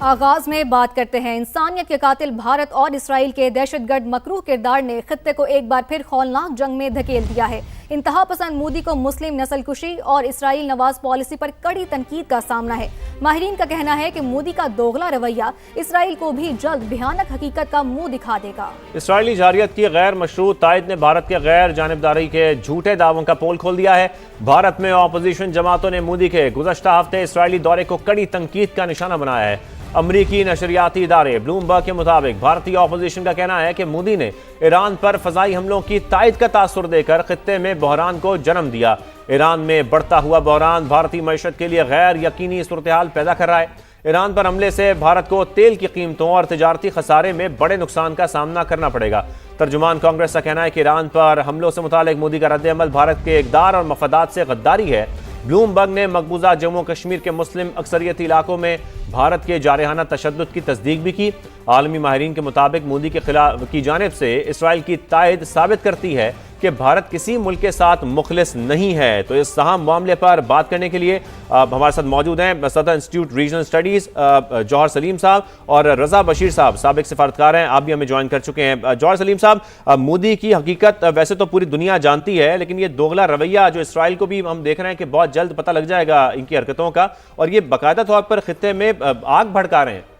آغاز میں بات کرتے ہیں انسانیت کے قاتل بھارت اور اسرائیل کے دہشت گرد مکروہ کردار نے خطے کو ایک بار پھر ہولناک جنگ میں دھکیل دیا ہے۔ انتہا پسند مودی کو مسلم نسل کشی اور اسرائیل نواز پالیسی پر کڑی تنقید کا سامنا ہے۔ ماہرین کا کہنا ہے کہ مودی کا دوغلا رویہ اسرائیل کو بھی جلد بھیانک حقیقت کا منہ دکھا دے گا۔ اسرائیلی جارحیت کی غیر مشروط تائید نے بھارت کے غیر جانبداری کے جھوٹے دعووں کا پول کھول دیا ہے۔ بھارت میں اپوزیشن جماعتوں نے مودی کے گزشتہ ہفتے اسرائیلی دورے کو کڑی تنقید کا نشانہ بنایا ہے۔ امریکی نشریاتی ادارے بلومبرگ کے مطابق بھارتی اپوزیشن کا کہنا ہے کہ مودی نے ایران پر فضائی حملوں کی تائید کا تاثر دے کر خطے میں بحران کو جنم دیا۔ ایران میں بڑھتا ہوا بحران بھارتی معیشت کے لیے غیر یقینی صورتحال پیدا کر رہا ہے۔ ایران پر حملے سے بھارت کو تیل کی قیمتوں اور تجارتی خسارے میں بڑے نقصان کا سامنا کرنا پڑے گا۔ ترجمان کانگریس کا کہنا ہے کہ ایران پر حملوں سے متعلق مودی کا رد عمل بھارت کے اقدار اور مفادات سے غداری ہے۔ بلومبرگ نے مقبوضہ جموں کشمیر کے مسلم اکثریتی علاقوں میں بھارت کے جارحانہ تشدد کی تصدیق بھی کی۔ عالمی ماہرین کے مطابق مودی کے خلاف کی جانب سے اسرائیل کی تائید ثابت کرتی ہے کہ بھارت کسی ملک کے ساتھ مخلص نہیں ہے۔ تو اس اہم معاملے پر بات کرنے کے لیے ہمارے ساتھ موجود ہیں صدر انسٹیٹیوٹ ریجنل اسٹڈیز جوہر سلیم صاحب اور رضا بشیر صاحب سابق سفارتکار ہیں، آپ بھی ہمیں جوائن کر چکے ہیں۔ جوہر سلیم صاحب، مودی کی حقیقت ویسے تو پوری دنیا جانتی ہے، لیکن یہ دوغلا رویہ جو اسرائیل کو بھی ہم دیکھ رہے ہیں کہ بہت جلد پتہ لگ جائے گا ان کی حرکتوں کا، اور یہ باقاعدہ طور پر خطے میں آگ بھڑکا رہے ہیں۔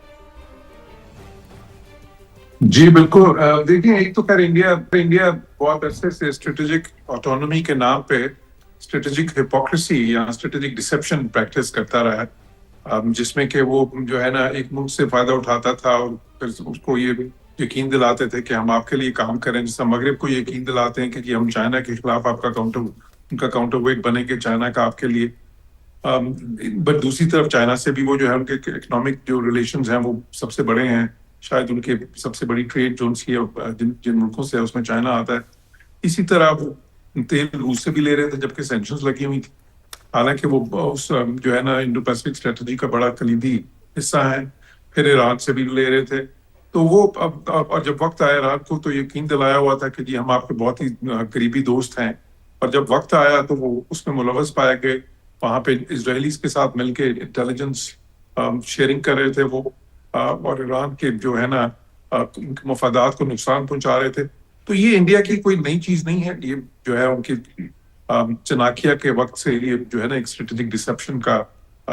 جی بالکل، دیکھیں ایک تو خیر انڈیا بہت عرصے سے اسٹریٹجک آٹونومی کے نام پہ اسٹریٹجک ہپوکریسی یا اسٹریٹجک ڈسیپشن پریکٹس کرتا رہا ہے، جس میں کہ وہ جو ہے نا ایک ملک سے فائدہ اٹھاتا تھا اور پھر اس کو یہ یقین دلاتے تھے کہ ہم آپ کے لیے کام کریں، جیسا مغرب کو یقین دلاتے ہیں کہ جی ہم چائنا کے خلاف آپ کا ان کا کاؤنٹر ویٹ بنے گے چائنا کا آپ کے لیے۔ بٹ دوسری طرف چائنا سے بھی وہ جو ہے ان کے اکنامک جو ریلیشنز ہیں وہ سب سے بڑے ہیں، شاید ان کے سب سے بڑی ٹریڈ زونس کی جن ملکوں سے اس میں چائنا آتا ہے۔ اسی طرح وہ تیل روس سے بھی لے رہے تھے جبکہ سینکشنز لگی ہوئی تھی، حالانکہ وہ اس جو ہے نا انڈو پیسفک اسٹریٹجی کا بڑا کلیدی حصہ ہے۔ پھر ایران سے بھی لے رہے تھے، تو وہ اور جب وقت آیا ایران کو تو یقین دلایا ہوا تھا کہ جی ہم آپ کے بہت ہی قریبی دوست ہیں، اور جب وقت آیا تو وہ اس میں ملوث پایا کہ وہاں پہ اسرائیلیز کے ساتھ مل کے انٹیلیجنس شیئرنگ کر رہے تھے وہ، اور ایران کے جو ہے نا مفادات کو نقصان پہنچا رہے تھے۔ تو یہ انڈیا کی کوئی نئی چیز نہیں ہے، یہ جو ہے ان کی چناکیا کے وقت سے یہ جو ہے نا ایک اسٹریٹجک ڈسیپشن کا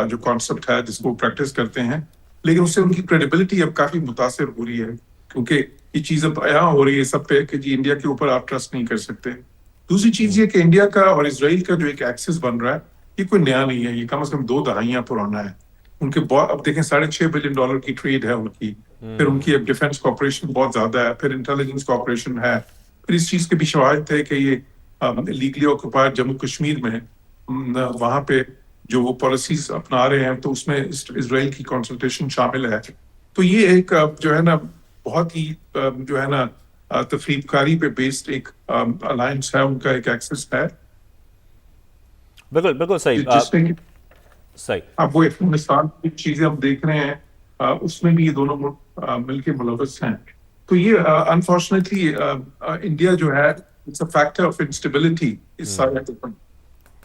جو کانسیپٹ ہے جس کو پریکٹس کرتے ہیں، لیکن اس سے ان کی کریڈیبلٹی اب کافی متاثر ہو رہی ہے، کیونکہ یہ چیز اب یہاں ہو رہی ہے سب پہ کہ جی انڈیا کے اوپر آپ ٹرسٹ نہیں کر سکتے۔ دوسری چیز یہ کہ انڈیا کا اور اسرائیل کا جو ایک ایکسس بن رہا ہے یہ کوئی نیا نہیں ہے، یہ کم از کم 2 دہائیاں پرانا ہے۔ ان کے اب دیکھیں $6.5 بلین کی ٹریڈ ہے ان کی، پھر ان کی ایک ڈیفنس کوآپریشن بہت زیادہ ہے، پھر انٹیلیجنس کوآپریشن ہے، پھر اس چیز کے بھی شواہد تھے کہ یہ لیگلی آکوپائڈ جموں کشمیر میں وہاں پہ جو وہ پالیسیز اپنا رہے ہیں تو اس میں اسرائیل کی کنسلٹیشن شامل ہے۔ تو یہ ایک جو ہے نا بہت ہی جو ہے نا تفریق کاری پہ بیسڈ ایک الائنس ہے، ان کا ایک ایکسس ہے۔ بالکل صحیح جس میں صحیح اب وہ افغانستان کی چیزیں ہم دیکھ رہے ہیں، اس میں بھی یہ دونوں مل کے ملوث ہیں۔ تو یہ انفارچونیٹلی انڈیا جو ہے it's a factor of instability اس سارے۔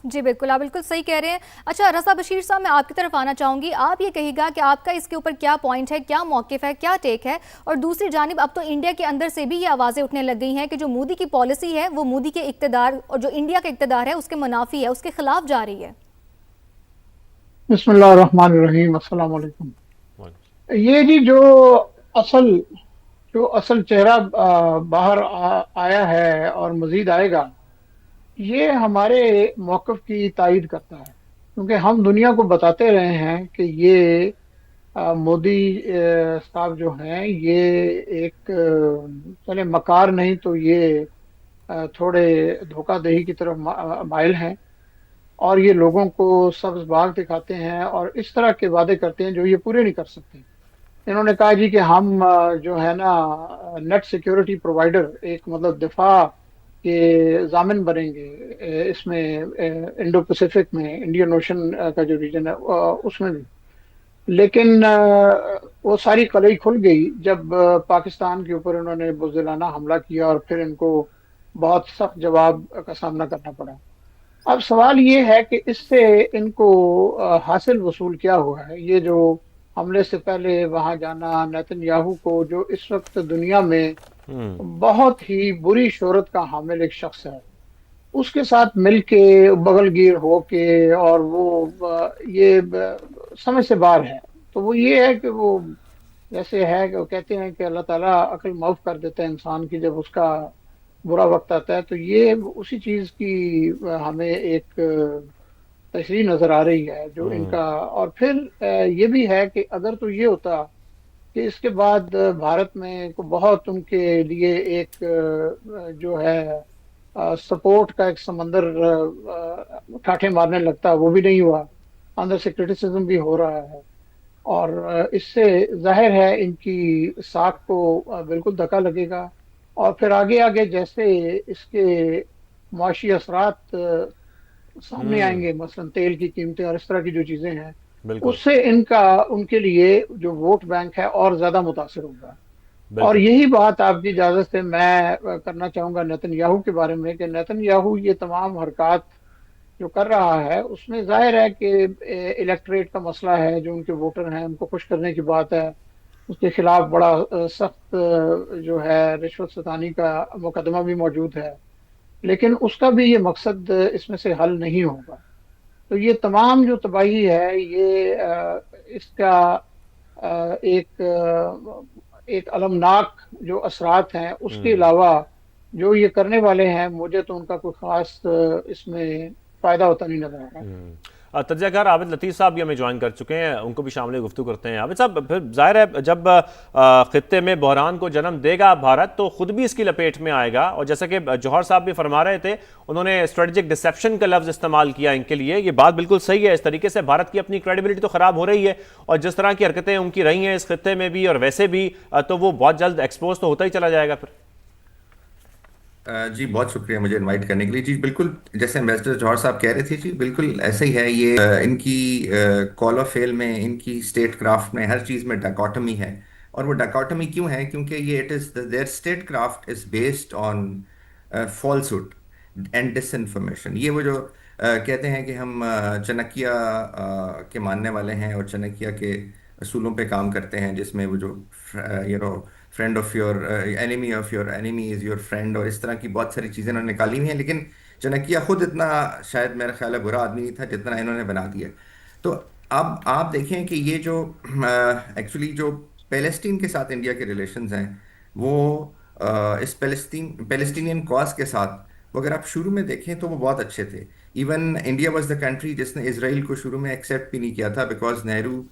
جی بالکل، آپ بالکل صحیح کہہ رہے ہیں۔ اچھا رضا بشیر صاحب، میں آپ کی طرف آنا چاہوں گی، آپ یہ کہیے گا کہ آپ کا اس کے اوپر کیا پوائنٹ ہے، کیا موقف ہے، کیا ٹیک ہے؟ اور دوسری جانب اب تو انڈیا کے اندر سے بھی یہ آوازیں اٹھنے لگ گئی ہیں کہ جو مودی کی پالیسی ہے وہ مودی کے اقتدار اور جو انڈیا کا اقتدار ہے اس کے منافی ہے، اس کے خلاف جا رہی ہے۔ بسم اللہ الرحمن الرحیم، السلام علیکم۔ یہ جی جو اصل چہرہ باہر آیا ہے اور مزید آئے گا، یہ ہمارے موقف کی تائید کرتا ہے، کیونکہ ہم دنیا کو بتاتے رہے ہیں کہ یہ مودی صاحب جو ہیں یہ ایک چلے مکار نہیں تو یہ تھوڑے دھوکہ دہی کی طرف مائل ہیں، اور یہ لوگوں کو سبز باغ دکھاتے ہیں اور اس طرح کے وعدے کرتے ہیں جو یہ پورے نہیں کر سکتے۔ انہوں نے کہا جی کہ ہم جو ہے نا نیٹ سیکیورٹی پرووائڈر، ایک مطلب دفاع کے ضامن بنیں گے اس میں انڈو پیسفک میں، انڈین اوشن کا جو ریجن ہے اس میں بھی۔ لیکن وہ ساری قلعی کھل گئی جب پاکستان کے اوپر انہوں نے بزدلانہ حملہ کیا اور پھر ان کو بہت سخت جواب کا سامنا کرنا پڑا۔ اب سوال یہ ہے کہ اس سے ان کو حاصل وصول کیا ہوا ہے؟ یہ جو حملے سے پہلے وہاں جانا، نیتن یاہو کو جو اس وقت دنیا میں بہت ہی بری شہرت کا حامل ایک شخص ہے، اس کے ساتھ مل کے بغل گیر ہو کے، اور وہ یہ سمجھ سے باہر ہے. تو وہ یہ ہے کہ وہ جیسے ہے کہ وہ کہتے ہیں کہ اللہ تعالیٰ عقل معاف کر دیتا ہے انسان کی جب اس کا برا وقت آتا ہے. تو یہ اسی چیز کی ہمیں ایک تشریح نظر آ رہی ہے جو ان کا. اور پھر یہ بھی ہے کہ اگر تو یہ ہوتا کہ اس کے بعد بھارت میں کو بہت ان کے لیے ایک جو ہے سپورٹ کا ایک سمندر ٹھاٹھے مارنے لگتا، وہ بھی نہیں ہوا. اندر سے کرٹیسزم بھی ہو رہا ہے، اور اس سے ظاہر ہے ان کی ساکھ کو بالکل دھکا لگے گا. اور پھر آگے آگے جیسے اس کے معاشی اثرات سامنے آئیں گے، مثلا تیل کی قیمتیں اور اس طرح کی جو چیزیں ہیں، بالکل اس سے ان کے لیے جو ووٹ بینک ہے اور زیادہ متاثر ہوگا. اور بالکل یہی بات آپ کی اجازت سے میں کرنا چاہوں گا نیتن یاہو کے بارے میں، کہ نیتن یاہو یہ تمام حرکات جو کر رہا ہے اس میں ظاہر ہے کہ الیکٹریٹ کا مسئلہ ہے، جو ان کے ووٹر ہیں ان کو خوش کرنے کی بات ہے. اس کے خلاف بڑا سخت جو ہے رشوت ستانی کا مقدمہ بھی موجود ہے، لیکن اس کا بھی یہ مقصد اس میں سے حل نہیں ہوگا. تو یہ تمام جو تباہی ہے یہ اس کا ایک ایک المناک جو اثرات ہیں، اس کے علاوہ جو یہ کرنے والے ہیں مجھے تو ان کا کوئی خاص اس میں فائدہ ہوتا نہیں نظر آ رہا. تجزیہ کار عابد لطیف صاحب بھی ہمیں جوائن کر چکے ہیں، ان کو بھی شامل گفتگو کرتے ہیں. عابد صاحب، پھر ظاہر ہے جب خطے میں بحران کو جنم دے گا بھارت تو خود بھی اس کی لپیٹ میں آئے گا. اور جیسا کہ جوہر صاحب بھی فرما رہے تھے، انہوں نے اسٹریٹجک ڈسیپشن کا لفظ استعمال کیا ان کے لیے. یہ بات بالکل صحیح ہے. اس طریقے سے بھارت کی اپنی کریڈیبلٹی تو خراب ہو رہی ہے، اور جس طرح کی حرکتیں ان کی رہی ہیں اس خطے میں بھی اور ویسے بھی، تو وہ بہت جلد ایکسپوز تو ہوتا ہی چلا جائے گا پھر. جی بہت شکریہ مجھے انوائٹ کرنے کے لیے. جی بالکل جیسے امبیسڈر جوہر صاحب کہہ رہے تھے، جی بالکل ایسا ہی ہے. یہ ان کی کال آف فیل میں، ان کی اسٹیٹ کرافٹ میں، ہر چیز میں ڈاکوٹمی ہے. اور وہ ڈاکوٹمی کیوں ہے؟ کیونکہ یہ it is their statecraft is based on falsehood and disinformation. یہ وہ جو کہتے ہیں کہ ہم چنکیا کے ماننے والے ہیں اور چنکیا کے اصولوں پہ کام کرتے ہیں، جس میں وہ جو friend of your enemy of your enemy is your friend, اور اس طرح کی بہت ساری چیزیں انہوں نے نکالی ہوئی ہیں. لیکن چنکیا خود اتنا شاید میرا خیال ہے برا آدمی نہیں تھا جتنا انہوں نے بنا دیا. تو اب آپ دیکھیں کہ یہ جو ایکچولی جو پیلسٹین کے ساتھ انڈیا کے ریلیشنز ہیں، وہ اس پیلسٹینین کاز کے ساتھ، وہ اگر آپ شروع میں دیکھیں تو وہ بہت اچھے تھے. Even India was the country جس نے اسرائیل کو شروع میں ایکسیپٹ بھی نہیں کیا تھا، بیکاز نہرو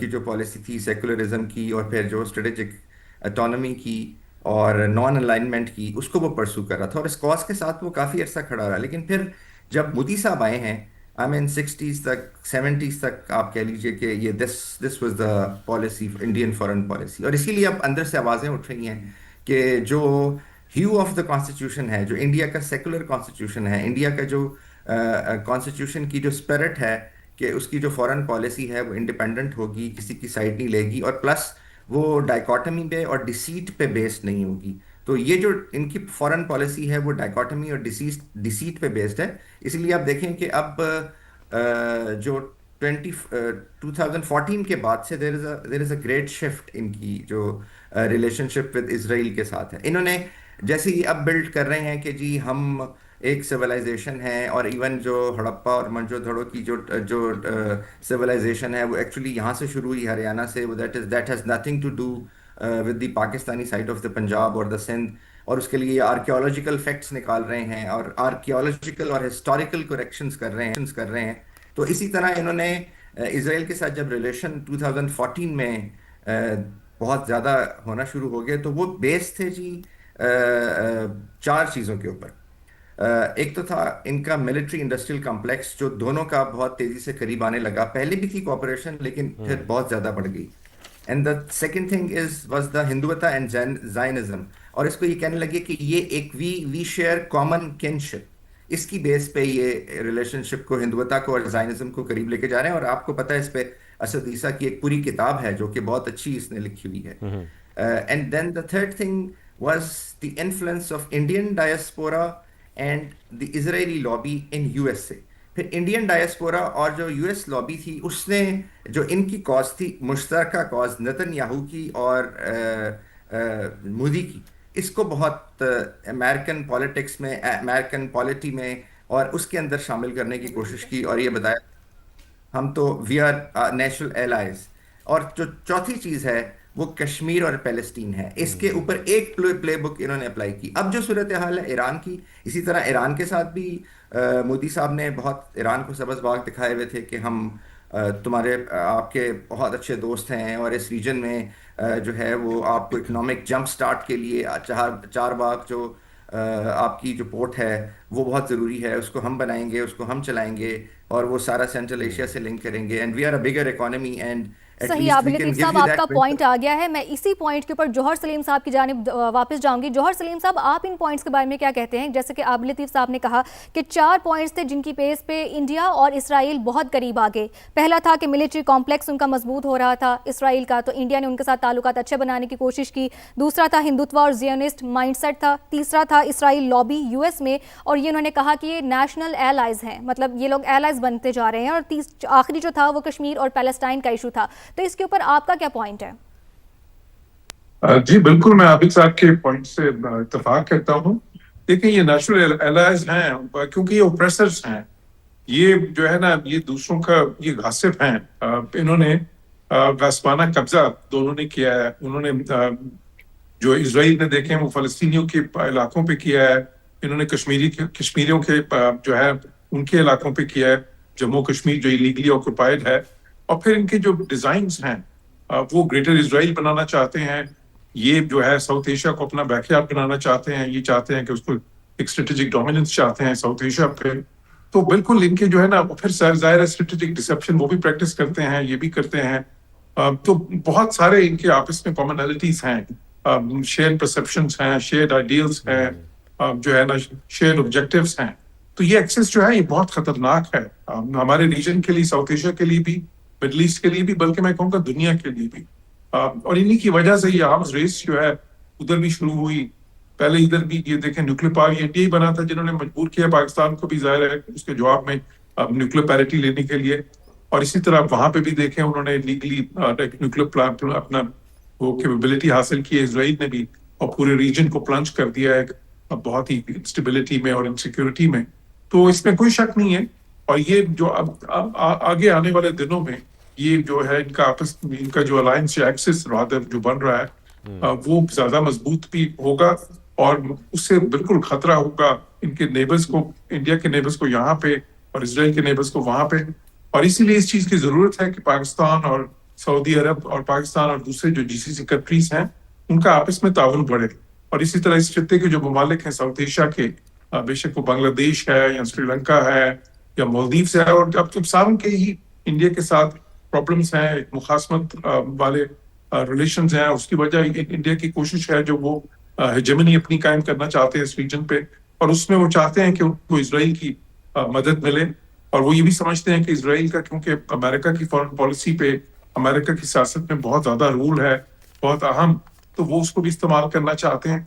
کی جو پالیسی تھی سیکولرزم کی، اور پھر جو اسٹریٹجک اٹانومی کی اور نان الائنمنٹ کی، اس کو وہ پرسو کر رہا تھا، اور اس کاز کے ساتھ وہ کافی عرصہ کھڑا رہا. لیکن پھر جب مودی صاحب آئے ہیں، آئی مین 60s تک 70s تک آپ کہہ لیجئے کہ یہ this was the policy, Indian foreign policy. اور اسی لیے اب اندر سے آوازیں اٹھ رہی ہیں کہ جو ہیو آف دا کانسٹیٹیوشن ہے، جو انڈیا کا سیکولر کانسٹیٹیوشن ہے، انڈیا کا جو کانسٹیٹیوشن کی جو اسپرٹ ہے کہ اس کی جو فارن پالیسی ہے وہ انڈیپینڈنٹ ہوگی، کسی کی سائڈ نہیں لے گی، اور پلس وہ ڈائیکاٹمی پہ اور ڈیسیٹ پہ بیسڈ نہیں ہوگی. تو یہ جو ان کی فارن پالیسی ہے وہ ڈائیکاٹمی اور ڈیسیٹ پہ بیسڈ ہے. اسی لیے آپ دیکھیں کہ اب جو 2014 کے بعد سے دیر از اے گریٹ شفٹ ان کی جو ریلیشن شپ ود اسرائیل کے ساتھ ہے. انہوں نے جیسے ہی اب بلڈ کر رہے ہیں کہ جی ہم ایک سویلائزیشن ہے، اور ایون جو ہڑپا اور منجو دھڑو کی جو سویلائزیشن ہے وہ ایکچولی یہاں سے شروع ہوئی، ہریانہ سے. That has nothing to do with the Pakistani side of the Punjab اور دا سندھ. اور اس کے لیے آرکیولوجیکل فیکٹس نکال رہے ہیں اور آرکیولوجیکل اور ہسٹوریکل کریکشنز کر رہے ہیں. تو اسی طرح انہوں نے اسرائیل کے ساتھ جب ریلیشن 2014 میں بہت زیادہ ہونا شروع ہو گئے، تو وہ بیس تھے جی 4 چیزوں کے اوپر. ایک تو تھا ان کا ملٹری انڈسٹریل کمپلیکس، جو دونوں کا بہت تیزی سے قریب آنے لگا. پہلے بھی تھی کوآپریشن لیکن پھر بہت زیادہ بڑھ گئی. And the second thing was the Hindutva and Zionism. اور اس کو یہ کہنے لگے کہ یہ ایک وی شیئر کامن کنشپ. اس کی بیس پہ یہ ریلیشن شپ کو، ہندوتا کو اور زائنزم کو قریب لے کے جا رہے ہیں. اور آپ کو پتہ ہے اس پہ اسد عیسیٰ کی ایک پوری کتاب ہے جو کہ بہت اچھی اس نے لکھی ہوئی ہے. And then the third thing was the influence of Indian diaspora and the Israeli lobby in USA. پھر انڈین ڈائسپورا اور جو یو ایس لابی تھی اس نے جو ان کی کاز تھی مشترکہ کاز نتن یاہو کی اور مودی کی، اس کو بہت امریکن پالیٹکس میں، امریکن پالیٹی میں اور اس کے اندر شامل کرنے کی کوشش کی، اور یہ بتایا ہم تو وی آر نیچرل ایلائز۔ اور جو چوتھی چیز ہے وہ کشمیر اور پیلسٹین ہے، اس کے اوپر ایک پلے بک انہوں نے اپلائی کی۔ اب جو صورتحال ہے ایران کی، اسی طرح ایران کے ساتھ بھی مودی صاحب نے بہت ایران کو سبز باغ دکھائے ہوئے تھے کہ ہم تمہارے آپ کے بہت اچھے دوست ہیں، اور اس ریجن میں جو ہے وہ آپ کو اکنامک جمپ سٹارٹ کے لیے چار باغ جو آپ کی جو پورٹ ہے وہ بہت ضروری ہے، اس کو ہم بنائیں گے، اس کو ہم چلائیں گے، اور وہ سارا سینٹرل ایشیا سے لنک کریں گے، and we are a bigger economy, and at صحیح، لیسٹ عابد وی کین لطیف گیو صاحب یو آپ کا دیٹ۔ پوائنٹ آ گیا ہے۔ میں اسی پوائنٹ کے اوپر جوہر سلیم صاحب کی جانب واپس جاؤں گی۔ جوہر سلیم صاحب، آپ ان پوائنٹس کے بارے میں کیا کہتے ہیں؟ جیسے کہ عابد لطیف صاحب نے کہا کہ 4 پوائنٹس تھے جن کی بیس پہ انڈیا اور اسرائیل بہت قریب آ گئے۔ پہلا تھا کہ ملٹری کمپلیکس ان کا مضبوط ہو رہا تھا اسرائیل کا، تو انڈیا نے ان کے ساتھ تعلقات اچھے بنانے کی کوشش کی۔ دوسرا تھا ہندوتوا اور زیونسٹ مائنڈ سیٹ تھا۔ تیسرا تھا اسرائیل لابی یو ایس میں، اور یہ انہوں نے کہا کہ یہ نیشنل ایلائز ہیں، مطلب یہ لوگ ایلائز بنتے جا رہے ہیں۔ اور آخری جو تھا وہ کشمیر اور پیلسٹائن کا ایشو تھا۔ تو اس کے اوپر آپ کا کیا پوائنٹ ہے؟ جی بالکل، میں عابد صاحب کے پوائنٹ سے اتفاق کرتا ہوں۔ دیکھیں، یہ نیچرل الائز ہیں کیونکہ یہ اوپریسرز ہیں، یہ جو ہے نا یہ دوسروں کا یہ غاصب ہیں۔ انہوں نے غاصبانہ قبضہ دونوں نے کیا ہے۔ انہوں نے جو اسرائیل نے دیکھیں وہ فلسطینیوں کے علاقوں پہ کیا ہے، انہوں نے کشمیریوں کے جو ہے ان کے علاقوں پہ کیا ہے، جموں کشمیر جو ایلیگلی آکوپائڈ ہے۔ اور پھر ان کے جو ڈیزائنز ہیں وہ گریٹر اسرائیل بنانا چاہتے ہیں، یہ جو ہے ساؤتھ ایشیا کو اپنا بیک یارڈ بنانا چاہتے ہیں، یہ چاہتے ہیں کہ اس کو ایک اسٹریٹجک ڈومیننس چاہتے ہیں ساؤتھ ایشیا پہ۔ تو بالکل ان کے جو ہے نا پھر ظاہر ہے اسٹریٹجک ڈسپشن وہ بھی پریکٹس کرتے ہیں، یہ بھی کرتے ہیں۔ تو بہت سارے ان کے آپس میں کامنالٹیز ہیں، شیئرڈ پرسپشنز ہیں، شیئرڈ آئیڈیلز ہیں، جو ہے نا شیئرڈ آبجیکٹیوز ہیں۔ تو یہ ایکسس جو ہے یہ بہت خطرناک ہے ہمارے ریجن کے لیے، ساؤتھ ایشیا کے لیے بھی، مڈل ایسٹ کے لیے بھی، بلکہ میں کہوں گا دنیا کے لیے بھی۔ اور انہی کی وجہ سے یہ آرمز ریس جو ہے ادھر بھی شروع ہوئی۔ پہلے ادھر بھی یہ دیکھیں نیوکلیر پاور انڈیا ہی بنا تھا جنہوں نے مجبور کیا پاکستان کو بھی، ظاہر ہے اس کے جواب میں نیوکلیر پیرٹی لینے کے لیے۔ اور اسی طرح وہاں پہ بھی دیکھیں انہوں نے لیگلی نیوکلیر پلانٹ اپنا وہ کیپیبلٹی حاصل کی ہے، اسرائیل نے بھی، اور پورے ریجن کو پلنج کر دیا ہے بہت ہی انسٹیبلٹی میں اور انسیکیورٹی میں۔ تو اس میں کوئی شک نہیں ہے۔ اور یہ جو اب آگے آنے والے دنوں میں یہ جو ہے ان کا آپس ان کا جو الائنس یا ایکسس رادر جو بن رہا ہے وہ زیادہ مضبوط بھی ہوگا، اور اس سے بالکل خطرہ ہوگا ان کے نیبرز کو، انڈیا کے نیبرز کو یہاں پہ اور اسرائیل کے نیبرز کو وہاں پہ۔ اور اسی لیے اس چیز کی ضرورت ہے کہ پاکستان اور سعودی عرب اور پاکستان اور دوسرے جو جی سی سی کنٹریز ہیں ان کا آپس میں تعاون بڑھے۔ اور اسی طرح اس خطے کے جو ممالک ہیں ساؤتھ ایشیا کے، بے شک وہ بنگلہ دیش ہے یا سری لنکا ہے یا مالدیوز ہے، اور اب ساروں کے ہی انڈیا کے ساتھ پرابلمس ہیں، مخاصمت والے ریلیشنز ہیں۔ اس کی وجہ انڈیا کی کوشش ہے جو وہ ہیجمنی اپنی قائم کرنا چاہتے ہیں اس ریجن پہ، اور اس میں وہ چاہتے ہیں کہ ان کو اسرائیل کی مدد ملے۔ اور وہ یہ بھی سمجھتے ہیں کہ اسرائیل کا کیونکہ امریکہ کی فارن پالیسی پہ، امریکہ کی سیاست میں بہت زیادہ رول ہے، بہت اہم، تو وہ اس کو بھی استعمال کرنا چاہتے ہیں۔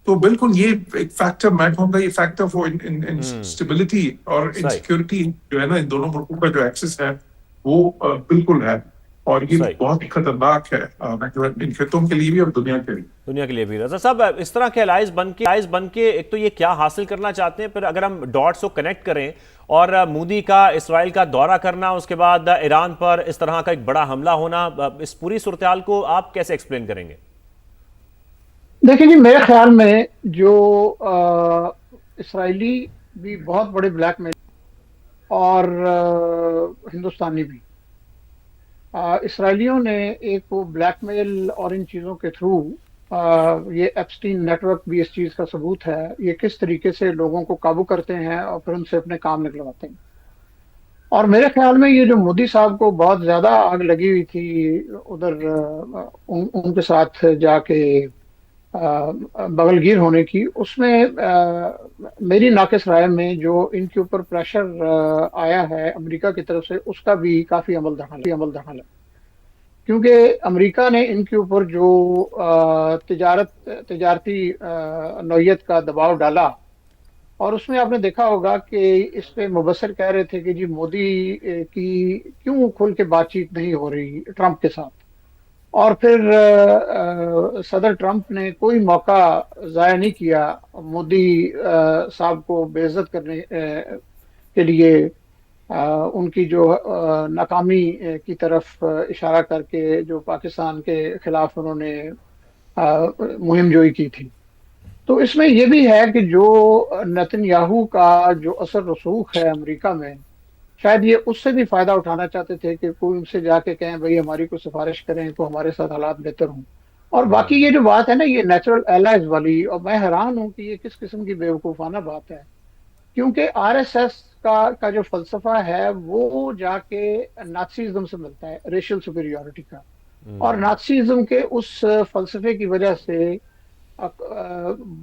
تو بالکل یہ ایک فیکٹر، میں کہوں گا یہ فیکٹر فور انسٹیبلٹی اور انسیکیورٹی جو ہے نا ان دونوں ملکوں کا جو ایکسس ہے وہ بالکل ہے، اور یہ بہت خطرناک ہے ان خطوں کے لیے بھی اور دنیا کے لیے بھی۔ رضا صاحب، اس طرح کے الائز بن کے ایک تو یہ کیا حاصل کرنا چاہتے ہیں، پھر اگر ہم ڈاٹس کو کنیکٹ کریں اور مودی کا اسرائیل کا دورہ کرنا، اس کے بعد ایران پر اس طرح کا ایک بڑا حملہ ہونا، اس پوری صورتحال کو آپ کیسے ایکسپلین کریں گے؟ دیکھیں جی، میرے خیال میں جو اسرائیلی بھی بہت بڑے بلیک میل اور ہندوستانی بھی، اسرائیلیوں نے ایک وہ بلیک میل اور ان چیزوں کے تھرو، یہ ایپسٹین نیٹ ورک بھی اس چیز کا ثبوت ہے، یہ کس طریقے سے لوگوں کو قابو کرتے ہیں اور پھر ان سے اپنے کام نکلواتے ہیں۔ اور میرے خیال میں یہ جو مودی صاحب کو بہت زیادہ آگ لگی ہوئی تھی ادھر ان کے ساتھ جا کے بغل گیر ہونے کی، اس میں میری ناقص رائے میں جو ان کے اوپر پریشر آیا ہے امریکہ کی طرف سے، اس کا بھی کافی عمل دخل ہے، کیونکہ امریکہ نے ان کے اوپر جو تجارتی نوعیت کا دباؤ ڈالا، اور اس میں آپ نے دیکھا ہوگا کہ اس پہ مبصر کہہ رہے تھے کہ جی مودی کی کیوں کھل کے بات چیت نہیں ہو رہی ٹرمپ کے ساتھ. اور پھر صدر ٹرمپ نے کوئی موقع ضائع نہیں کیا مودی صاحب کو بے عزت کرنے کے لیے، ان کی جو ناکامی کی طرف اشارہ کر کے جو پاکستان کے خلاف انہوں نے مہم جوئی کی تھی. تو اس میں یہ بھی ہے کہ جو نتن یاہو کا جو اثر رسوخ ہے امریکہ میں، شاید یہ اس سے بھی فائدہ اٹھانا چاہتے تھے کہ کوئی ان سے جا کے کہیں بھائی ہماری کوئی سفارش کریں تو ہمارے ساتھ حالات بہتر ہوں. اور باقی یہ جو بات ہے نا یہ نیچرل الائز والی، اور میں حیران ہوں کہ یہ کس قسم کی بیوقوفانہ بات ہے، کیونکہ آر ایس ایس کا جو فلسفہ ہے وہ جا کے ناتسیزم سے ملتا ہے، ریشل سپیریورٹی کا. اور ناتسیزم کے اس فلسفے کی وجہ سے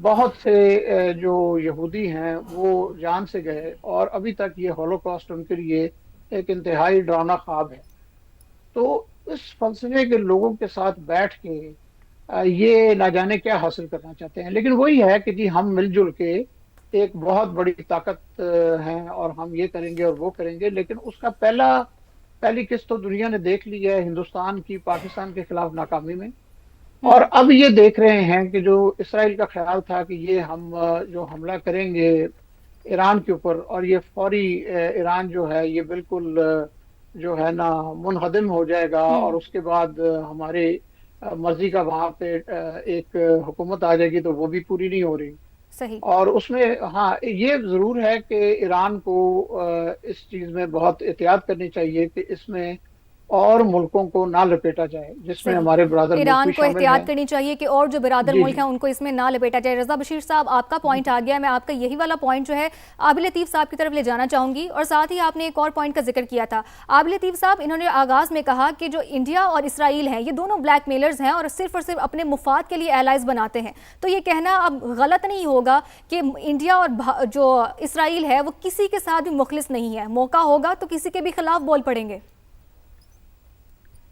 بہت سے جو یہودی ہیں وہ جان سے گئے، اور ابھی تک یہ ہولوکاسٹ ان کے لیے ایک انتہائی ڈراؤنا خواب ہے. تو اس فلسفے کے لوگوں کے ساتھ بیٹھ کے یہ نہ جانے کیا حاصل کرنا چاہتے ہیں، لیکن وہی ہے کہ جی ہم مل جل کے ایک بہت بڑی طاقت ہیں اور ہم یہ کریں گے اور وہ کریں گے. لیکن اس کا پہلی قسط تو دنیا نے دیکھ لی ہے ہندوستان کی پاکستان کے خلاف ناکامی میں. اور اب یہ دیکھ رہے ہیں کہ جو اسرائیل کا خیال تھا کہ یہ ہم جو حملہ کریں گے ایران کے اوپر، اور یہ فوری ایران جو ہے یہ بالکل جو ہے نا منہدم ہو جائے گا، اور اس کے بعد ہمارے مرضی کا وہاں پہ ایک حکومت آ جائے گی، تو وہ بھی پوری نہیں ہو رہی. صحیح. اور اس میں ہاں یہ ضرور ہے کہ ایران کو اس چیز میں بہت احتیاط کرنی چاہیے کہ اس میں اور ملکوں کو نہ لپیٹا جائے، جس میں ہمارے برادر ملک ایران بھی کو شامل ہیں. احتیاط کرنی چاہیے کہ اور جو برادر جی ملک ہیں ان کو اس میں نہ لپیٹا جائے. رضا بشیر صاحب آپ کا پوائنٹ آ گیا، میں آپ کا یہی والا پوائنٹ جو ہے عابد لطیف صاحب کی طرف لے جانا چاہوں گی. اور ساتھ ہی آپ نے ایک اور پوائنٹ کا ذکر کیا تھا. عابد لطیف صاحب انہوں نے آغاز میں کہا کہ جو انڈیا اور اسرائیل ہیں یہ دونوں بلیک میلرز ہیں اور صرف اپنے مفاد کے لیے ایلائز بناتے ہیں. تو یہ کہنا اب غلط نہیں ہوگا کہ انڈیا اور جو اسرائیل ہے وہ کسی کے ساتھ بھی مخلص نہیں ہے، موقع ہوگا تو کسی کے بھی خلاف بول پڑیں گے؟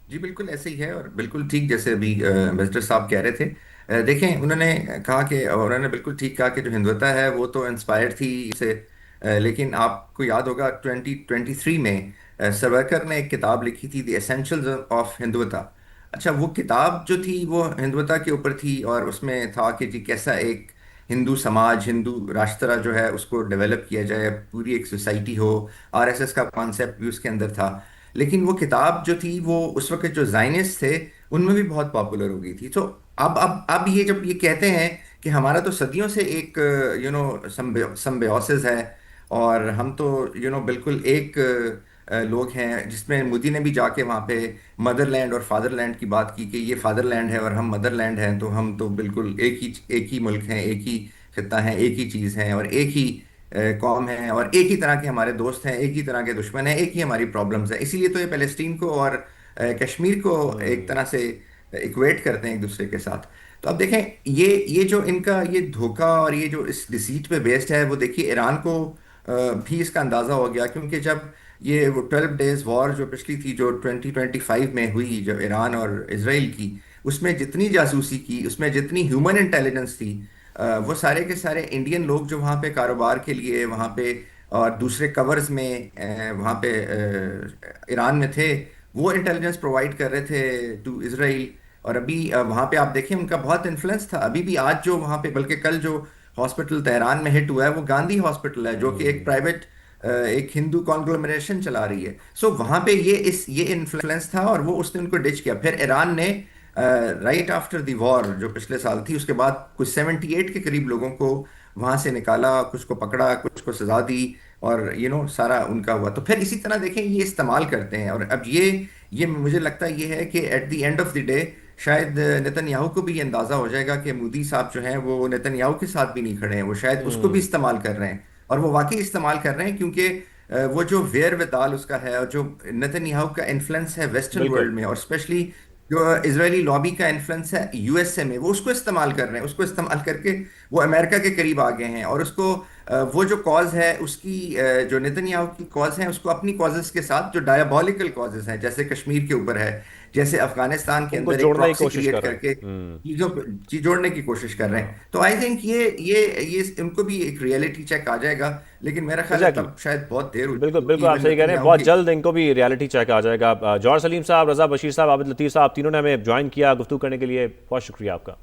جی بالکل ایسے ہی ہے، اور بالکل ٹھیک جیسے ابھی ایمبیسڈر صاحب کہہ رہے تھے. دیکھیں انہوں نے کہا کہ، اور انہوں نے بالکل ٹھیک کہا کہ جو ہندوتا ہے وہ تو انسپائرڈ تھی سے، لیکن آپ کو یاد ہوگا 2023 میں سرویکر نے ایک کتاب لکھی تھی دی ایسینشلز آف ہندوتا. اچھا وہ کتاب جو تھی وہ ہندوتا کے اوپر تھی، اور اس میں تھا کہ جی کیسا ایک ہندو سماج، ہندو راشٹرا جو ہے اس کو ڈیولپ کیا جائے، پوری ایک سوسائٹی ہو. آر ایس ایس کا کانسیپٹ بھی اس کے اندر تھا. لیکن وہ کتاب جو تھی وہ اس وقت جو زائنسٹ تھے ان میں بھی بہت پاپولر ہو گئی تھی. تو اب یہ جب یہ کہتے ہیں کہ ہمارا تو صدیوں سے ایک سمبیوسس ہے، اور ہم تو بالکل ایک لوگ ہیں، جس میں مودی نے بھی جا کے وہاں پہ مدر لینڈ اور فادر لینڈ کی بات کی کہ یہ فادر لینڈ ہے اور ہم مدر لینڈ ہیں، تو ہم تو بالکل ایک ہی ملک ہیں، ایک ہی خطہ ہیں، ایک ہی چیز ہیں، اور ایک ہی قوم ہیں، اور ایک ہی طرح کے ہمارے دوست ہیں، ایک ہی طرح کے دشمن ہیں، ایک ہی ہماری پرابلمز ہیں. اسی لیے تو یہ فلسطین کو اور کشمیر کو ایک طرح سے ایکویٹ کرتے ہیں ایک دوسرے کے ساتھ. تو اب دیکھیں یہ جو ان کا یہ دھوکہ اور یہ جو اس ڈیسیٹ پہ بیسڈ ہے، وہ دیکھیے ایران کو بھی اس کا اندازہ ہو گیا، کیونکہ جب یہ وہ 12 ڈیز وار جو پچھلی تھی جو 2025 میں ہوئی جو ایران اور اسرائیل کی، اس میں جتنی جاسوسی کی، اس میں جتنی ہیومن انٹیلیجنس تھی، وہ سارے کے سارے انڈین لوگ جو وہاں پہ کاروبار کے لیے وہاں پہ اور دوسرے کورز میں وہاں پہ ایران میں تھے، وہ انٹیلیجنس پرووائڈ کر رہے تھے ٹو اسرائیل. اور ابھی وہاں پہ آپ دیکھیں ان کا بہت انفلوئنس تھا. ابھی بھی آج جو وہاں پہ، بلکہ کل جو ہاسپٹل تہران میں ہٹ ہوا ہے وہ گاندھی ہاسپٹل ہے، جو کہ ایک پرائیویٹ ایک ہندو کانگلومریشن چلا رہی ہے. سو وہاں پہ یہ انفلوئنس تھا، اور وہ اس نے ان کو ڈچ کیا. پھر ایران نے رائٹ آفٹر دی وار جو پچھلے سال تھی، اس کے بعد کچھ 78 کے قریب لوگوں کو وہاں سے نکالا، کچھ کو پکڑا، کچھ کو سزا دی، اور سارا ان کا ہوا. تو پھر اسی طرح دیکھیں یہ استعمال کرتے ہیں. اور اب یہ مجھے لگتا یہ ہے کہ at the end of the day شاید نتن یاہو کو بھی یہ اندازہ ہو جائے گا کہ مودی صاحب جو ہیں وہ نتن یاہو کے ساتھ بھی نہیں کھڑے ہیں، وہ شاید اس کو بھی استعمال کر رہے ہیں. اور وہ واقعی استعمال کر رہے ہیں، کیونکہ وہ جو ویئر ودال اس کا ہے، اور جو نتن یاہو کا انفلوئنس ہے ویسٹرن ورلڈ میں، اور اسپیشلی جو اسرائیلی لابی کا انفلوئنس ہے یو ایس اے میں، وہ اس کو استعمال کر رہے ہیں. اس کو استعمال کر کے وہ امریکہ کے قریب آ گئے ہیں، اور اس کو وہ جو کاز ہے اس کی، جو نتن یاہو کی کاز ہیں، اس کو اپنی کازز کے ساتھ جو ڈایابولیکل کازز ہیں، جیسے کشمیر کے اوپر ہے، جیسے افغانستان کے ان کو اندر ایک جوڑنے کی پراکسی کوشش کریٹ کر کر رہے کے ہیں۔ چیزوں جوڑنے کی کوشش کر رہے ہیں. تو آئی تھنک یہ ان کو بھی ایک ریئلٹی چیک آ جائے گا، لیکن میرا خیال ہے Exactly. تب شاید بہت دیر ہو بالکل چکی بالکل، آپ ایون صحیح کہہ رہے ہیں، نتنیاہو بہت کی. جلد ان کو بھی ریالٹی چیک آ جائے گا. جوہر سلیم صاحب، رضا بشیر صاحب، عابد لطیف صاحب، تینوں نے ہمیں جوائن کیا گفتگو کرنے کے لیے، بہت شکریہ آپ کا.